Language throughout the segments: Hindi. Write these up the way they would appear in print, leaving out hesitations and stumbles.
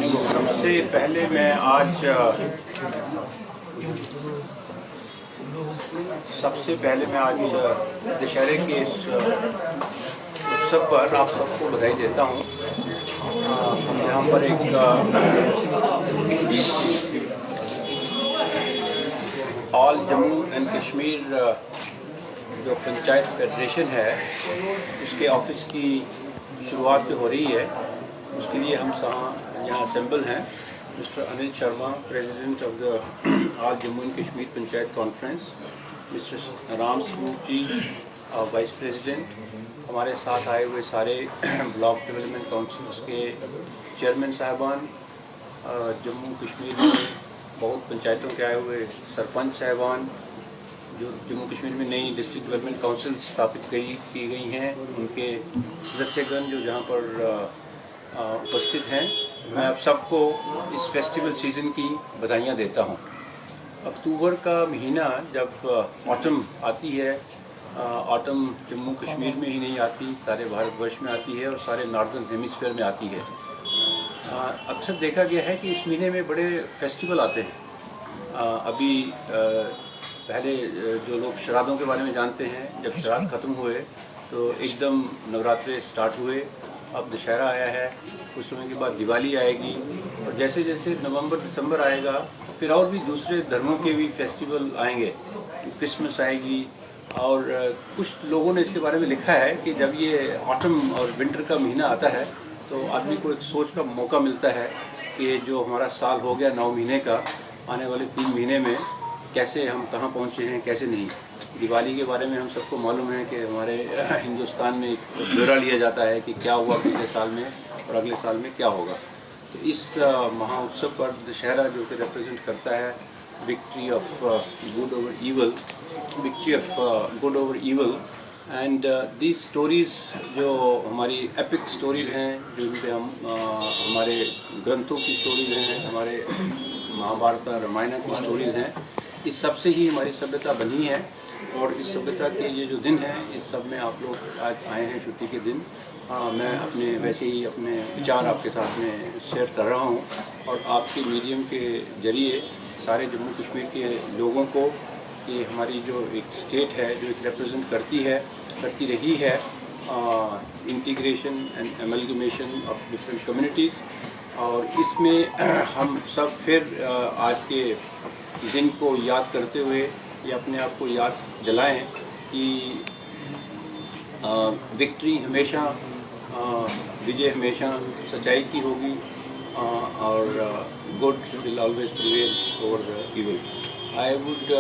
सबसे पहले मैं आज दशहरे के इस उत्सव पर आप सबको बधाई देता हूँ। यहाँ पर एक ऑल जम्मू एंड कश्मीर जो पंचायत फेडरेशन है उसके ऑफिस की शुरुआत हो रही है। उसके लिए हम यहाँ असेंबल हैं। Mister Anil Sharma, president of the all Jammu and Kashmir panchayat conference, mister Ram Swaroop ji, vice president, हमारे साथ आए हुए सारे ब्लॉक डेवलपमेंट काउंसिल्स के चेयरमैन साहबान, जम्मू कश्मीर में बहुत पंचायतों के आए हुए सरपंच साहबान, जो जम्मू कश्मीर में नई डिस्ट्रिक्ट डेवलपमेंट काउंसिल स्थापित की गई हैं, उनके सदस्यगण जो जहाँ पर उपस्थित हैं, मैं आप सबको इस फेस्टिवल सीज़न की बधाइयाँ देता हूँ। अक्टूबर का महीना जब ऑटम आती है, ऑटम जम्मू कश्मीर में ही नहीं आती, सारे भारतवर्ष में आती है और सारे नॉर्दर्न हेमिस्फीयर में आती है। अक्सर देखा गया है कि इस महीने में बड़े फेस्टिवल आते हैं। अभी पहले जो लोग श्राद्धों के बारे में जानते हैं, जब श्राद्ध खत्म हुए तो एकदम नवरात्रे स्टार्ट हुए। अब दशहरा आया है, कुछ समय के बाद दिवाली आएगी और जैसे जैसे नवंबर दिसंबर आएगा फिर और भी दूसरे धर्मों के भी फेस्टिवल आएंगे, क्रिसमस आएगी। और कुछ लोगों ने इसके बारे में लिखा है कि जब ये ऑटम और विंटर का महीना आता है तो आदमी को एक सोच का मौका मिलता है कि जो हमारा साल हो गया 9 महीने का, आने वाले 3 महीने में कैसे हम कहाँ पहुँचे हैं, कैसे नहीं। दिवाली के बारे में हम सबको मालूम है कि हमारे हिंदुस्तान में एक ब्यौरा लिया जाता है कि क्या हुआ पिछले साल में और अगले साल में क्या होगा। तो इस महा उत्सव पर दशहरा जो कि रिप्रेजेंट करता है victory of good over evil, and these stories जो हमारी एपिक स्टोरीज हैं, जो कि हम हमारे ग्रंथों की स्टोरीज हैं, हमारे महाभारत रामायण की स्टोरीज हैं, इस सब से ही हमारी सभ्यता बनी है। और इस सभ्यता के ये जो दिन है, इस सब में आप लोग आज आए हैं छुट्टी के दिन। मैं अपने वैसे ही अपने विचार आपके साथ में शेयर कर रहा हूँ और आपके मीडियम के जरिए सारे जम्मू कश्मीर के लोगों को कि हमारी जो एक स्टेट है जो एक रिप्रेजेंट करती रही है integration and amalgamation of different communities, और इसमें हम सब फिर आज के दिन को याद करते हुए ये अपने आप को याद दिलाएं कि विक्ट्री हमेशा, विजय हमेशा सच्चाई की होगी और good will always prevail over the evil. I would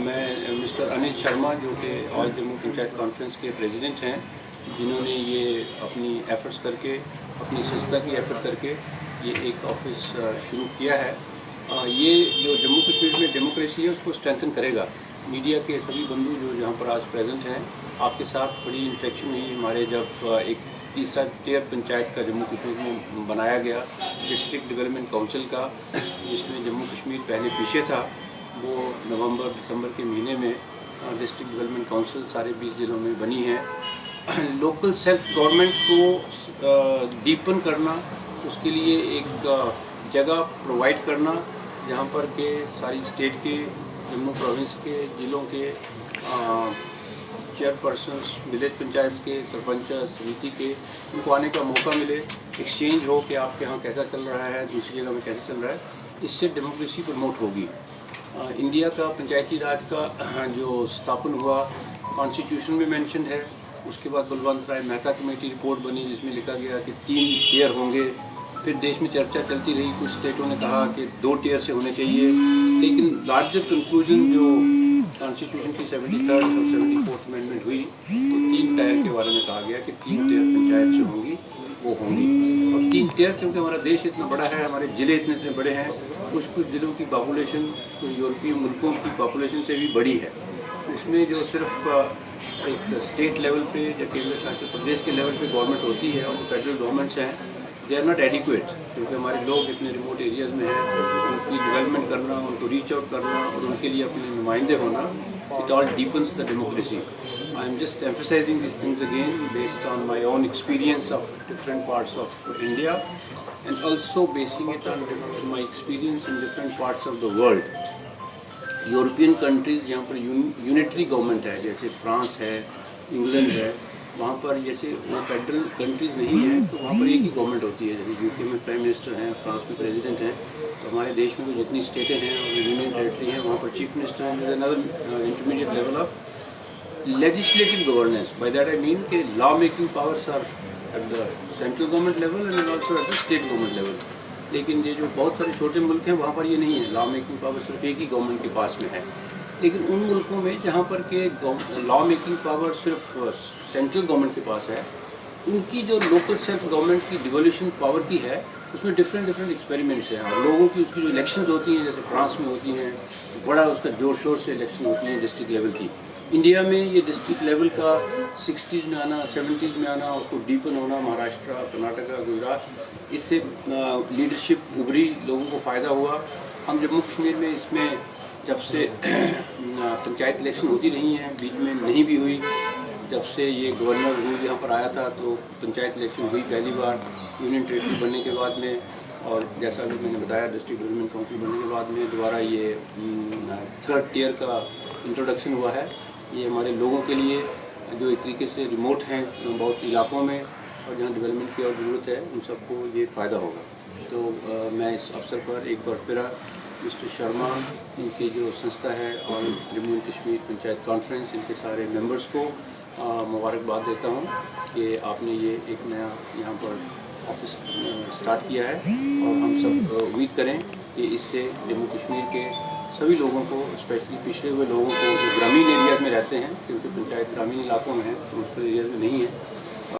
मैं मिस्टर अनिल शर्मा जो कि ऑल जम्मू पंचायत कॉन्फ्रेंस के प्रेसिडेंट हैं, जिन्होंने ये अपनी एफर्ट्स करके, अपनी संस्था की एफर्ट करके ये एक ऑफिस शुरू किया है। ये जो जम्मू कश्मीर में डेमोक्रेसी है उसको स्ट्रेंथन करेगा। मीडिया के सभी बंधु जो यहाँ पर आज प्रेजेंट हैं, आपके साथ बड़ी इंटरेक्शन हुई हमारे जब एक तीसरा टियर पंचायत का जम्मू कश्मीर में बनाया गया डिस्ट्रिक्ट डेवलपमेंट काउंसिल का, जिसमें जम्मू कश्मीर पहले पीछे था। वो नवंबर दिसंबर के महीने में डिस्ट्रिक्ट डेवलपमेंट काउंसिल सारे 20 जिलों में बनी है। लोकल सेल्फ गवर्नमेंट को डीपन करना, उसके लिए एक जगह प्रोवाइड करना जहाँ पर के सारी स्टेट के, जम्मू प्रोविंस के, ज़िलों के चेयरपर्सन्स, विलेज पंचायत के सरपंच समिति के, उनको आने का मौका मिले, एक्सचेंज हो कि आपके यहाँ कैसा चल रहा है, दूसरी जगह में कैसा चल रहा है। इससे डेमोक्रेसी प्रमोट होगी। इंडिया का पंचायती राज का जो स्थापन हुआ कॉन्स्टिट्यूशन में मेंशन है। उसके बाद बलवंत राय मेहता कमेटी रिपोर्ट बनी जिसमें लिखा गया कि 3 टियर होंगे। फिर देश में चर्चा चलती रही, कुछ स्टेटों ने कहा कि 2 टियर से होने चाहिए, लेकिन लार्जर कंक्लूजन जो कॉन्स्टिट्यूशन की 73rd और 74th अमेंडमेंट हुई तो 3 टियर के बारे में कहा गया कि 3 टियर पंचायत जो होंगी वो होंगी। और 3 टियर क्योंकि हमारा देश इतना बड़ा है, हमारे ज़िले इतने बड़े हैं, कुछ ज़िलों की पॉपुलेशन तो यूरोपीय मुल्कों की पॉपुलेशन से भी बड़ी है। उसमें जो सिर्फ एक स्टेट लेवल पे या केंद्र शासित प्रदेश के लेवल पे गवर्नमेंट होती है और जो फेडरल गवर्नमेंट्स हैं, दे आर नॉट एडिक्वेट, क्योंकि हमारे लोग इतने रिमोट एरियाज़ में हैं। उनकी डेवलपमेंट करना, उनको रीच आउट करना और उनके लिए अपने नुमाइंदे होना, it all depends the democracy. I am just emphasizing these things again based on my own experience of different parts of India, and also basing it on my experience in different parts of the world. European countries जहाँ पर यूनिटरी गवर्नमेंट है, जैसे फ्रांस है, इंग्लैंड है, वहाँ पर जैसे वो फेडरल कंट्रीज़ नहीं है तो वहाँ पर एक ही गवर्नमेंट होती है। जैसे यूके में प्राइम मिनिस्टर हैं, फ्रांस में प्रेसिडेंट हैं, तो हमारे देश में जो जितनी स्टेटें हैं और यूनियन टेरेटरी हैं वहाँ पर चीफ मिनिस्टर हैं। Another intermediate level of legislative governance, by that I mean कि law making powers are at the central government level and also at the state government level. लेकिन ये जो बहुत सारे छोटे मुल्क हैं वहाँ पर ये नहीं है, लॉ मेकिंग पावर सिर्फ एक ही गवर्नमेंट के पास में है। लेकिन उन मुल्कों में जहाँ पर के लॉ मेकिंग पावर सिर्फ सेंट्रल गवर्नमेंट के पास है, उनकी जो लोकल सेल्फ गवर्नमेंट की डिवोल्यूशन पावर की है उसमें डिफरेंट एक्सपेरिमेंट्स हैं। और लोगों की उसकी जो इलेक्शंस होती हैं, जैसे फ्रांस में होती हैं, बड़ा उसका जोर शोर से इलेक्शन होती हैं डिस्ट्रिक्ट लेवल की। इंडिया में ये डिस्ट्रिक्ट लेवल का 60s में आना, 70s में आना, उसको डीपन होना, महाराष्ट्र, कर्नाटका, गुजरात, इससे लीडरशिप उभरी, लोगों को फ़ायदा हुआ। हम जम्मू कश्मीर में इसमें जब से पंचायत इलेक्शन होती नहीं है, बीच में नहीं भी हुई, जब से ये गवर्नर रूल यहाँ पर आया था तो पंचायत इलेक्शन हुई पहली बार यूनियन टेरेटरी बनने के बाद में। और जैसा कि मैंने बताया डिस्ट्रिक्ट डेवलपमेंट काउंसिल बनने के बाद में दोबारा ये 3rd टियर का इंट्रोडक्शन हुआ है। ये हमारे लोगों के लिए जो एक तरीके से रिमोट हैं बहुत इलाकों में और जहाँ डेवलपमेंट की और ज़रूरत है उन सबको ये फ़ायदा होगा। तो मैं इस अवसर पर एक बार फिर मिस्टर शर्मा, इनकी जो संस्था है और जम्मू एंड कश्मीर पंचायत कॉन्फ्रेंस, इनके सारे मेंबर्स को मुबारकबाद देता हूँ कि आपने ये एक नया यहाँ पर ऑफिस स्टार्ट किया है। और हम सब उम्मीद करें कि इससे जम्मू कश्मीर के सभी लोगों को, स्पेशली पिछड़े हुए लोगों को जो ग्रामीण एरियाज में रहते हैं, क्योंकि पंचायत ग्रामीण इलाकों में है, रूरल एरियाज में नहीं है,